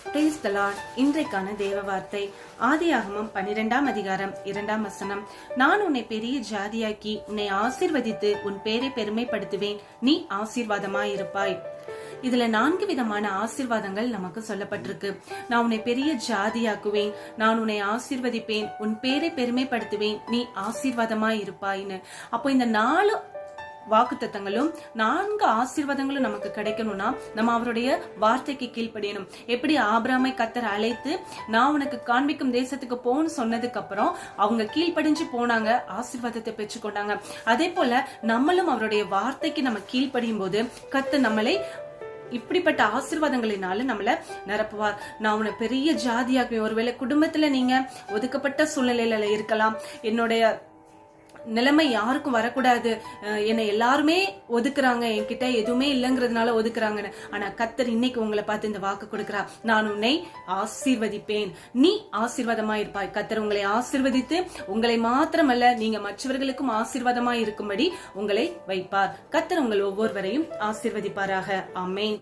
Praise the Lord. இன்றைக்கான தேவ வார்த்தை ஆதியாகமம் 12ஆம் அதிகாரம் 2ஆம் வசனம். நான் உன்னை பெரிய ஜாதியாக்கி உன்னை ஆசீர்வதித்து உன் பேரை பெருமைப்படுத்துவேன், நீ ஆசீர்வாதமாயிருப்பாய். இதுல 4 விதமான ஆசீர்வாதங்கள் நமக்கு சொல்லப்பட்டிருக்கு. நான் உன்னை பெரிய ஜாதியாக்குவேன், நான் உன்னை ஆசீர்வதிப்பேன், உன் பேரை பெருமைப்படுத்துவேன், நீ ஆசீர்வாதமாயிருப்பாய்னு. அப்போ இந்த 4 வாக்குத்தத்தங்களும் 4 ஆசீர்வாதங்களும் நமக்கு கிடைக்கணும்னா நம்ம அவருடைய வார்த்தைக்கு கீழ்ப்படியணும். எப்படி ஆபிரகாமை கர்த்தர் அழைத்து நான் உனக்கு காண்பிக்கும் தேசத்துக்கு போன்னு சொன்னதுக்கு அப்புறம் அவங்க கீழ்ப்படிஞ்சு போனாங்க, ஆசீர்வாதத்தை பெற்றுக்கொண்டாங்க. அதே போல நம்மளும் அவருடைய வார்த்தைக்கு நம்ம கீழ்ப்படியும் போது கர்த்தர் நம்மளை இப்படிப்பட்ட ஆசீர்வாதங்களினால நம்மள நிரப்புவார். நான் உன்னை பெரிய ஜாதியாக்குவேன். ஒருவேளை குடும்பத்துல நீங்க ஒதுக்கப்பட்ட சூழ்நிலையில இருக்கலாம், என்னுடைய நிலைமை யாருக்கும் வரக்கூடாது, என்னை எல்லாருமே ஒதுக்குறாங்க, என்கிட்ட எதுவுமே இல்லைங்கிறதுனால ஒதுக்குறாங்கன்னு. ஆனா கர்த்தர் இன்னைக்கு உங்களை பார்த்து இந்த வாக்கு கொடுக்கிறா, நான் உன்னை ஆசீர்வதிப்பேன், நீ ஆசீர்வாதமா இருப்பாய். கர்த்தர் உங்களை ஆசீர்வதித்து உங்களை மாத்திரமல்ல நீங்க மற்றவர்களுக்கும் ஆசீர்வாதமா இருக்கும்படி உங்களை வைப்பார். கர்த்தர் உங்கள் ஒவ்வொருவரையும் ஆசீர்வதிப்பாராக. ஆமென்.